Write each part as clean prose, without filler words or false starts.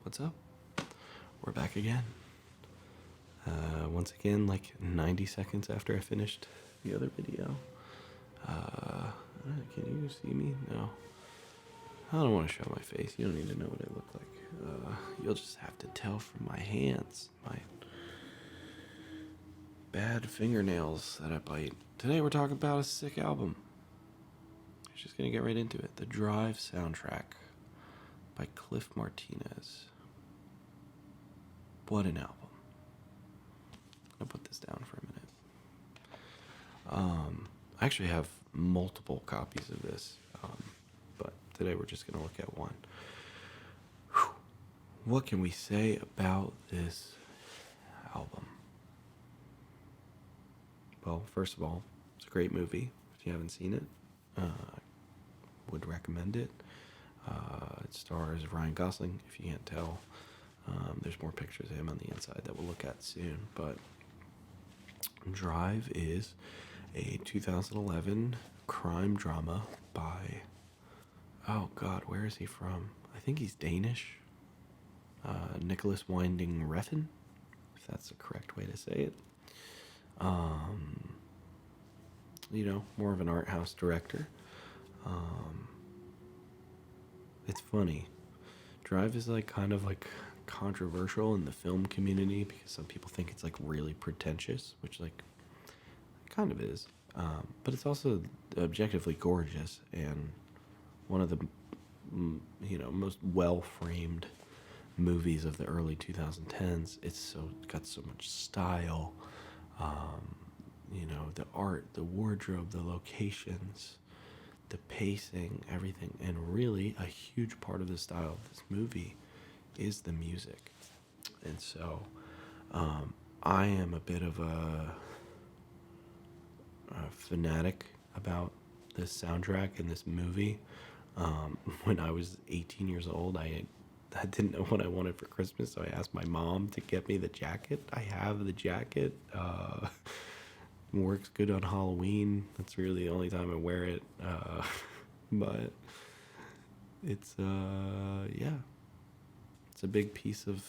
What's up? We're back again. Once again, like 90 seconds after I finished the other video. Can you see me? No. I don't want to show my face. You don't need to know what I look like. You'll just have to tell from my hands, my bad fingernails that I bite. Today we're talking about a sick album. I'm just gonna get right into it. The Drive soundtrack by Cliff Martinez. What an album. I'm gonna put this down for a minute. I actually have multiple copies of this, but today we're just gonna look at one. Whew. What can we say about this album? Well, first of all, it's a great movie. If you haven't seen it, would recommend it. It stars Ryan Gosling, if you can't tell. There's more pictures of him on the inside that we'll look at soon. But Drive is a 2011 crime drama by, oh God, where is he from? I think he's Danish. Nicolas Winding Refn, if that's the correct way to say it. More of an art house director. It's funny. Drive is kind of controversial in the film community because some people think it's really pretentious, which it kind of is. But it's also objectively gorgeous and one of the most well-framed movies of the early 2010s. It's got so much style. The art, the wardrobe, the locations, the pacing, everything. And really a huge part of the style of this movie is the music. And so I am a bit of a fanatic about this soundtrack and this movie. When I was 18 years old, I didn't know what I wanted for Christmas, so I asked my mom to get me the jacket. I have the jacket. Works good on Halloween. That's really the only time I wear it. But it's it's a big piece of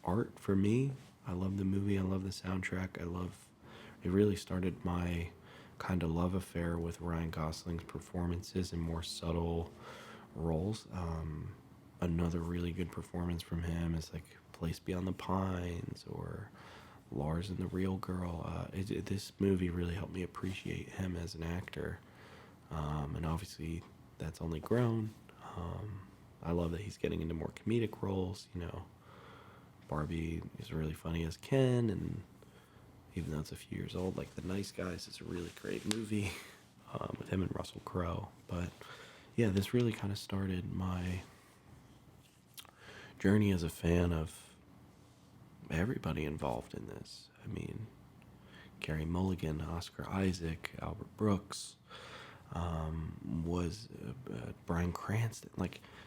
art for me. I love the movie. I love the soundtrack. It really started my kind of love affair with Ryan Gosling's performances in more subtle roles. Another really good performance from him is Place Beyond the Pines or Lars and the Real Girl. This movie really helped me appreciate him as an actor. And obviously that's only grown. I love that he's getting into more comedic roles. Barbie is really funny as Ken, and even though it's a few years old, The Nice Guys is a really great movie with him and Russell Crowe. But yeah, this really kind of started my journey as a fan of everybody involved in this. I mean, Carey Mulligan, Oscar Isaac, Albert Brooks, was Bryan Cranston,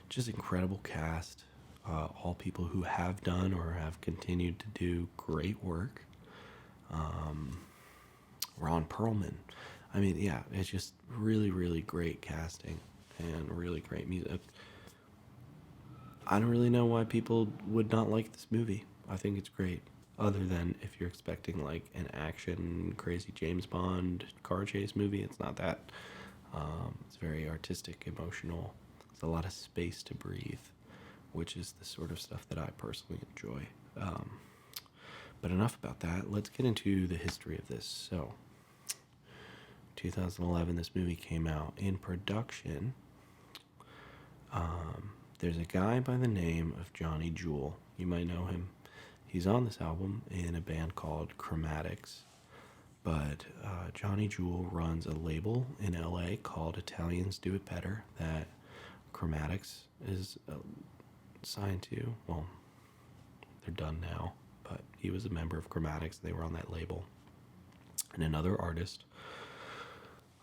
just incredible cast, all people who have done or have continued to do great work. Ron Perlman. I mean, yeah, it's just really, really great casting and really great music. I don't really know why people would not like this movie. I think it's great. Other than if you're expecting an action, crazy James Bond car chase movie, it's not that. It's very artistic, emotional. There's a lot of space to breathe, which is the sort of stuff that I personally enjoy. But enough about that. Let's get into the history of this. So, 2011, this movie came out. In production, there's a guy by the name of Johnny Jewel. You might know him. He's on this album in a band called Chromatics. But Johnny Jewel runs a label in LA called Italians Do It Better that Chromatics is signed to. Well, they're done now, but he was a member of Chromatics. They were on that label. And another artist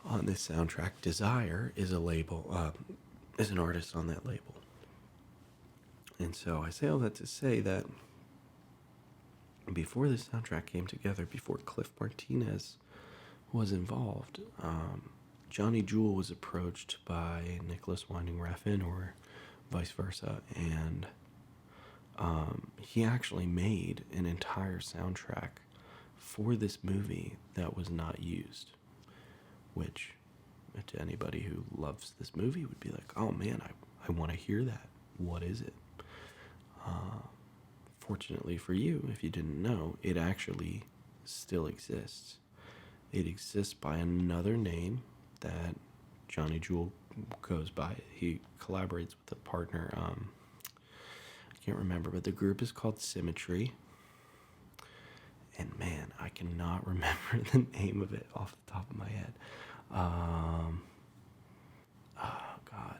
on this soundtrack, Desire, is an artist on that label. And so I say all that to say that before this soundtrack came together, before Cliff Martinez was involved, Johnny Jewel was approached by Nicolas Winding Refn, or vice versa. And he actually made an entire soundtrack for this movie that was not used, which to anybody who loves this movie would be like, oh man, I want to hear that. What is it? Fortunately for you, if you didn't know, it actually still exists. It exists by another name that Johnny Jewel goes by. He collaborates with a partner. I can't remember, but the group is called Symmetry. And man, I cannot remember the name of it off the top of my head. Oh God.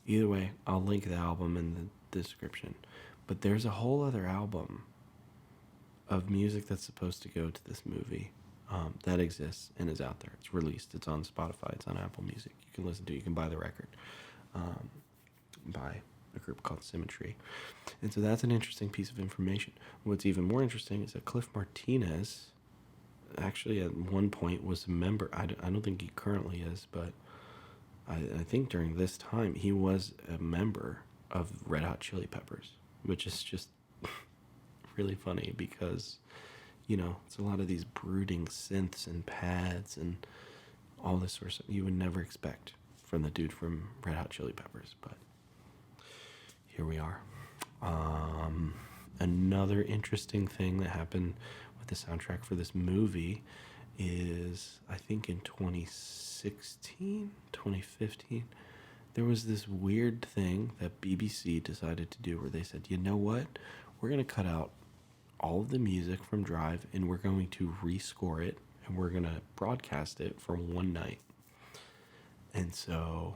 Either way, I'll link the album in the description. But there's a whole other album of music that's supposed to go to this movie that exists and is out there. It's released. It's on Spotify. It's on Apple Music. You can listen to it. You can buy the record by a group called Symmetry. And so that's an interesting piece of information. What's even more interesting is that Cliff Martinez actually at one point was a member. I don't think he currently is, but I think during this time he was a member of Red Hot Chili Peppers, which is just really funny because, you know, it's a lot of these brooding synths and pads and all this sort of stuff you would never expect from the dude from Red Hot Chili Peppers, but here we are. Another interesting thing that happened with the soundtrack for this movie is, I think in 2016, 2015, there was this weird thing that BBC decided to do where they said, you know what, we're going to cut out all of the music from Drive and we're going to rescore it and we're going to broadcast it for one night. And so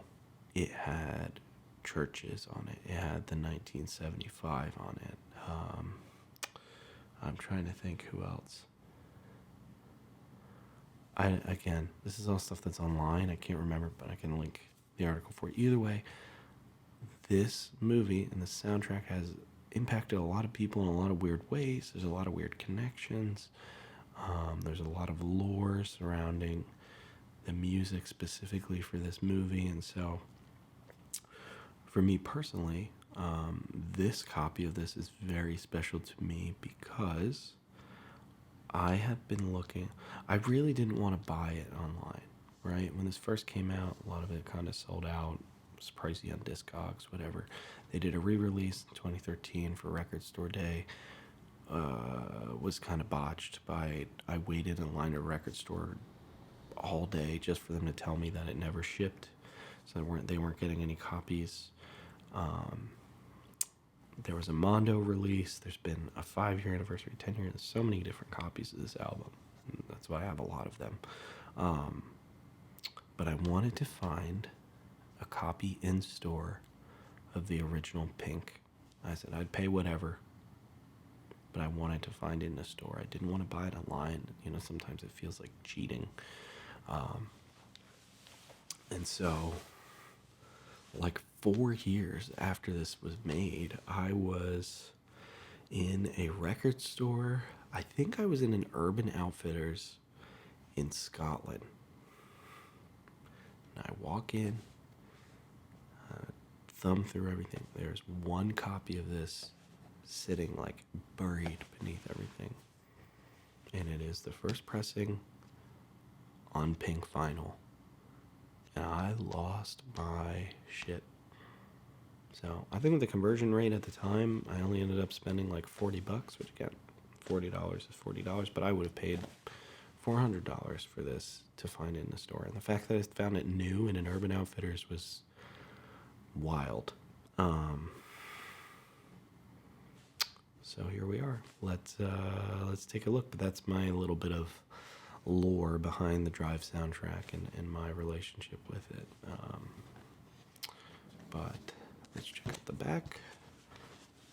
it had Churches on it. It had the 1975 on it. I'm trying to think who else. Again, this is all stuff that's online. I can't remember, but I can link the article for you. Either way, this movie and the soundtrack has impacted a lot of people in a lot of weird ways. There's a lot of weird connections. There's a lot of lore surrounding the music specifically for this movie. And so for me personally, this copy of this is very special to me because I have been looking. I really didn't want to buy it online, right? When this first came out, a lot of it kind of sold out. It was pricey on Discogs, whatever. They did a re-release in 2013 for Record Store Day. Was kind of botched by, I waited in line at a record store all day just for them to tell me that it never shipped. So they weren't getting any copies. There was a Mondo release. There's been a 5-year anniversary, 10-year. There's so many different copies of this album. And that's why I have a lot of them. But I wanted to find a copy in store of the original Pink. I said I'd pay whatever, but I wanted to find it in a store. I didn't want to buy it online. You know, sometimes it feels like cheating. And so, like 4 years after this was made, I was in a record store. I think I was in an Urban Outfitters in Scotland. And I walk in, thumb through everything. There's one copy of this sitting like buried beneath everything. And it is the first pressing on Pink vinyl. And I lost my shit. So I think the conversion rate at the time, I only ended up spending like $40, which again, $40 is $40, but I would have paid $400 for this to find it in the store. And the fact that I found it new in an Urban Outfitters was wild. So here we are. Let's take a look. But that's my little bit of lore behind the Drive soundtrack and my relationship with it. But let's check out the back.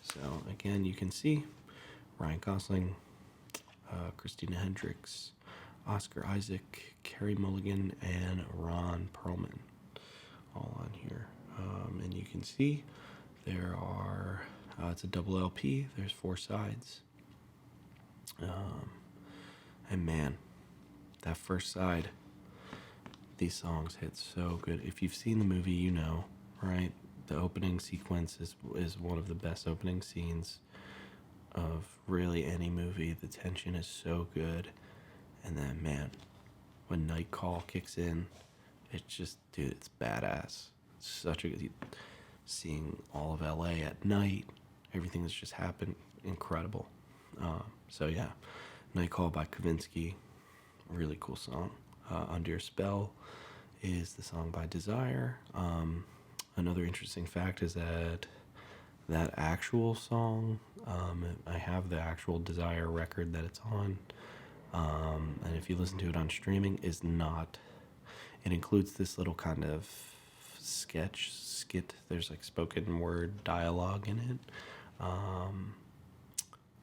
So again, you can see Ryan Gosling, Christina Hendricks, Oscar Isaac, Carey Mulligan, and Ron Perlman all on here. And you can see there are, it's a double LP. There's 4 sides. And man, that first side, these songs hit so good. If you've seen the movie, you know, right? The opening sequence is one of the best opening scenes of really any movie. The tension is so good. And then, man, when Night Call kicks in, it's just, dude, it's badass. It's such a good, seeing all of LA at night, everything that's just happened, incredible. So yeah, Night Call by Kavinsky, really cool song. Under Your Spell is the song by Desire. Another interesting fact is that that actual song, I have the actual Desire record that it's on, and if you listen to it on streaming, is not. It includes this little kind of skit. There's like spoken word dialogue in it.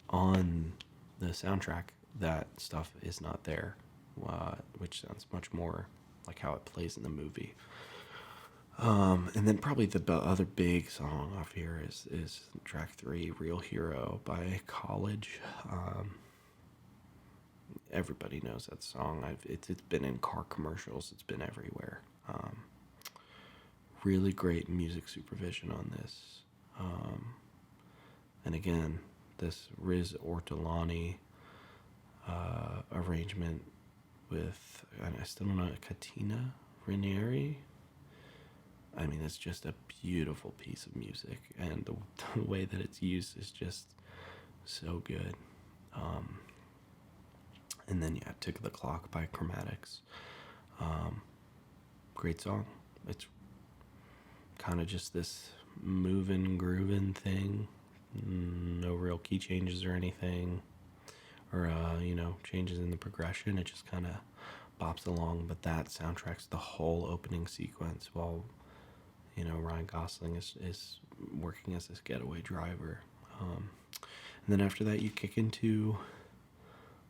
On the soundtrack, that stuff is not there, which sounds much more like how it plays in the movie. And then probably the other big song off here is track 3, Real Hero by College. Everybody knows that song. It's been in car commercials. It's been everywhere. Really great music supervision on this. And again, this Riz Ortolani arrangement with, I still don't know, Katina Ranieri. I mean, it's just a beautiful piece of music, and the way that it's used is just so good. And then, yeah, Tick the Clock by Chromatics. Great song. It's kind of just this moving, grooving thing. No real key changes or anything, or changes in the progression. It just kind of bops along. But that soundtracks the whole opening sequence while Ryan Gosling is working as this getaway driver. And then after that, you kick into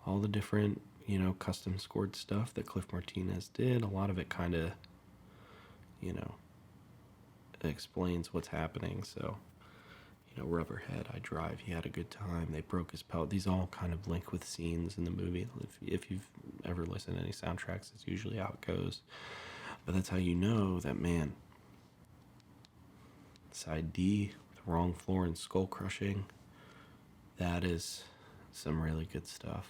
all the different custom scored stuff that Cliff Martinez did. A lot of it kind of explains what's happening. So Rubberhead, I Drive, He Had a Good Time, They Broke His Pellet. These all kind of link with scenes in the movie. If you've ever listened to any soundtracks, it's usually how it goes. But that's how you know that, man, Side D, The Wrong Floor and Skull Crushing, that is some really good stuff.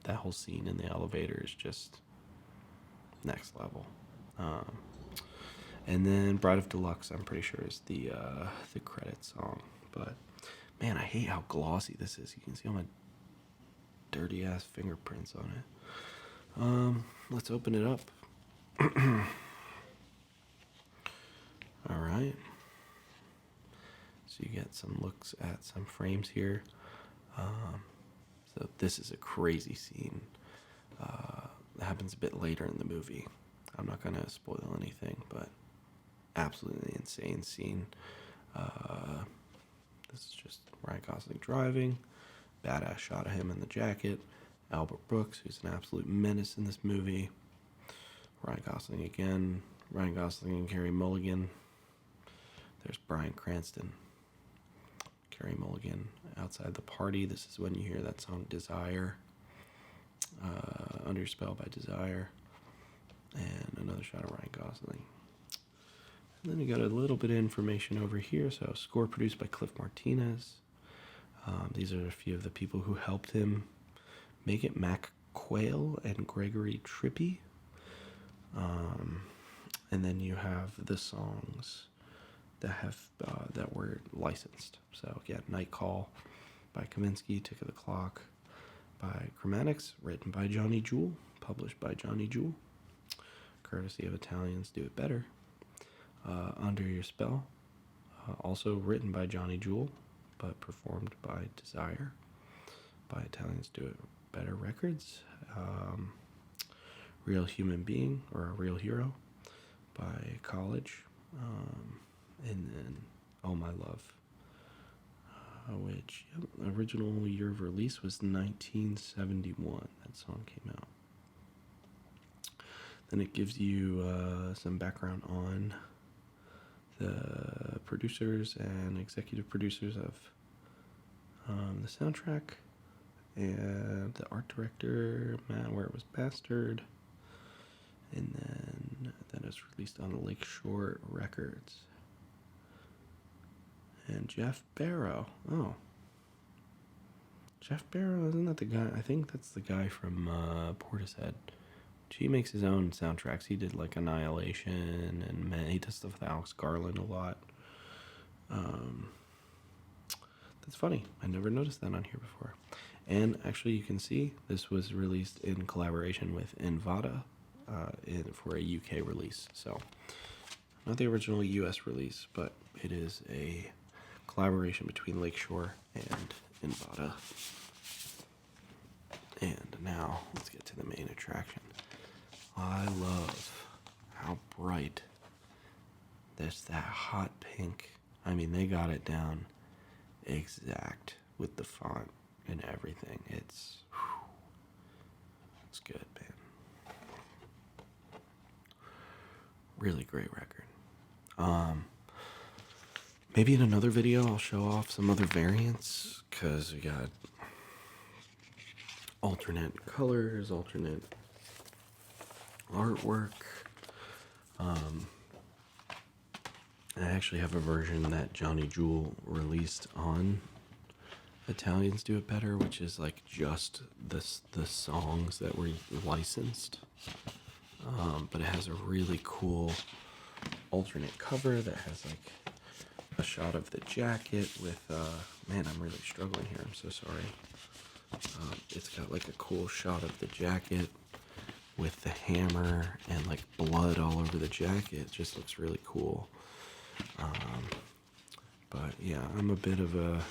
That whole scene in the elevator is just next level. And then Bride of Deluxe, I'm pretty sure, is the credit song. But man, I hate how glossy this is. You can see all my dirty ass fingerprints on it. Let's open it up. All right. So you get some looks at some frames here. So this is a crazy scene. That happens a bit later in the movie. I'm not going to spoil anything, but absolutely insane scene. This is just Ryan Gosling driving. Badass shot of him in the jacket. Albert Brooks, who's an absolute menace in this movie. Ryan Gosling again. Ryan Gosling and Carey Mulligan. There's Bryan Cranston. Carey Mulligan outside the party. This is when you hear that song Desire. Under Your Spell by Desire. And another shot of Ryan Gosling. And then you got a little bit of information over here. So, score produced by Cliff Martinez. These are a few of the people who helped him make it. Mac Quayle and Gregory Trippy. And then you have the songs that were licensed. So again, Night Call by Kavinsky, Tick of the Clock by Chromatics, written by Johnny Jewel, published by Johnny Jewel, courtesy of Italians Do It Better. Under Your Spell, also written by Johnny Jewel, but performed by Desire, by Italians Do It Better Records. Real Human Being, or A Real Hero, by College. And then All My Love, which original year of release was 1971. That song came out. Then it gives you some background on the producers and executive producers of the soundtrack, and the art director, man, where it was Bastard, And then that is released on Lakeshore Records. And Jeff Barrow. Oh. Jeff Barrow, isn't that the guy? I think that's the guy from Portishead. He makes his own soundtracks. He did like Annihilation, and he does stuff with Alex Garland a lot. That's funny. I never noticed that on here before. And actually, you can see this was released in collaboration with Envada for a UK release. So, not the original US release, but it is a collaboration between Lakeshore and Envada. And now, let's get to the main attraction. I love how bright there's that hot pink. I mean, they got it down exact with the font and everything. It's good, man. Really great record. Maybe in another video I'll show off some other variants, because we got alternate colors, alternate artwork. I actually have a version that Johnny Jewel released on Italians Do It Better, which is like just the songs that were licensed. But it has a really cool alternate cover that has like a shot of the jacket with, man, I'm really struggling here. I'm so sorry. It's got like a cool shot of the jacket with the hammer and like blood all over the jacket. It just looks really cool. But yeah, I'm a bit of a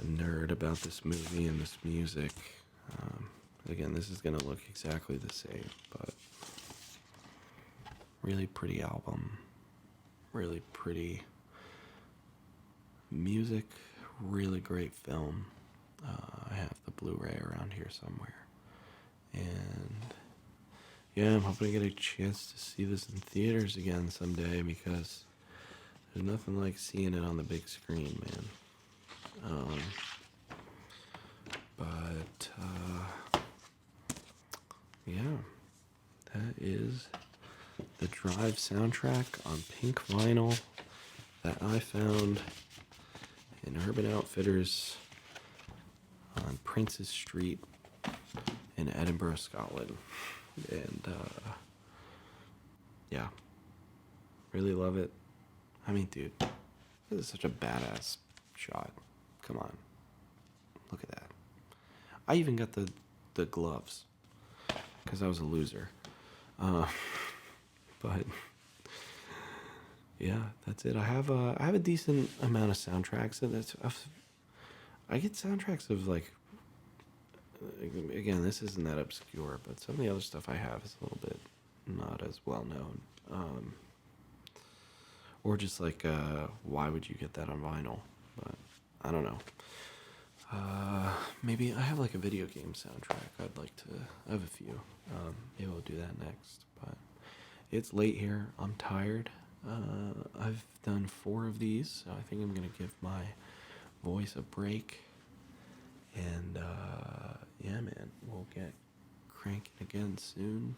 nerd about this movie and this music. Again, this is gonna look exactly the same, but really pretty album, really pretty music, really great film. I have the Blu-ray around here somewhere, and yeah, I'm hoping to get a chance to see this in theaters again someday, because there's nothing like seeing it on the big screen, man. Yeah, that is the Drive soundtrack on pink vinyl that I found in Urban Outfitters on Princes Street in Edinburgh, Scotland. And yeah, really love it. I mean, dude, this is such a badass shot. Come on, look at that. I even got the gloves because I was a loser. But yeah, that's it. I have a decent amount of soundtracks, and I get soundtracks of like, again, this isn't that obscure, but some of the other stuff I have is a little bit not as well known. Or just like, why would you get that on vinyl? But I don't know. Maybe I have like a video game soundtrack. I have a few. Maybe we'll do that next. But it's late here. I'm tired. I've done 4 of these, so I think I'm gonna give my voice a break. And yeah, man, we'll get cranking again soon.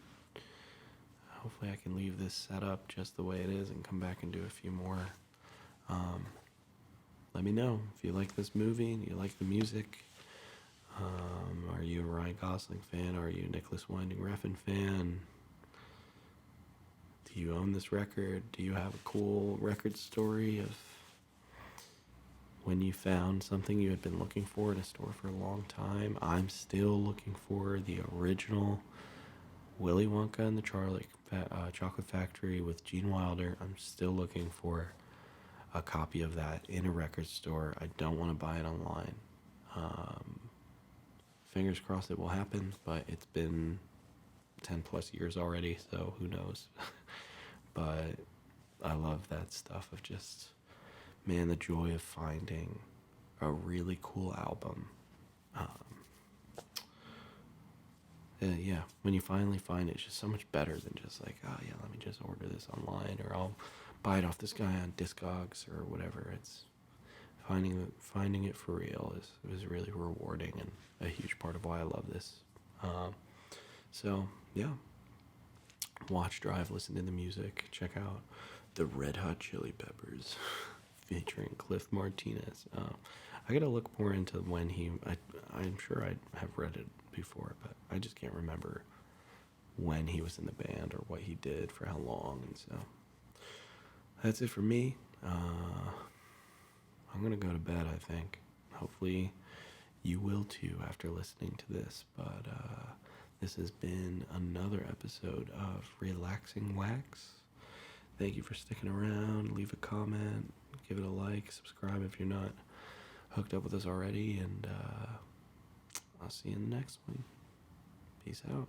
Hopefully I can leave this set up just the way it is and come back and do a few more. Let me know if you like this movie and you like the music. Are you a Ryan Gosling fan? Are you a Nicolas Winding Refn fan? Do you own this record? Do you have a cool record story of when you found something you had been looking for in a store for a long time? I'm still looking for the original Willy Wonka and the Chocolate Factory with Gene Wilder. I'm still looking for a copy of that in a record store. I don't want to buy it online. Fingers crossed it will happen, but it's been 10 plus years already, so who knows. But I love that stuff of just, man, the joy of finding a really cool album. Yeah, when you finally find it, it's just so much better than just like, oh yeah, let me just order this online, or I'll buy it off this guy on Discogs or whatever. It's finding it for real is really rewarding and a huge part of why I love this. So yeah, watch, drive, listen to the music. Check out the Red Hot Chili Peppers featuring Cliff Martinez. I gotta look more into when I'm sure I have read it before, but I just can't remember when he was in the band or what he did for how long. And so that's it for me. I'm gonna go to bed, I think. Hopefully you will too after listening to this. But this has been another episode of Relaxing Wax. Thank you for sticking around. Leave a comment, give it a like, subscribe if you're not hooked up with us already, and I'll see you in the next one. Peace out.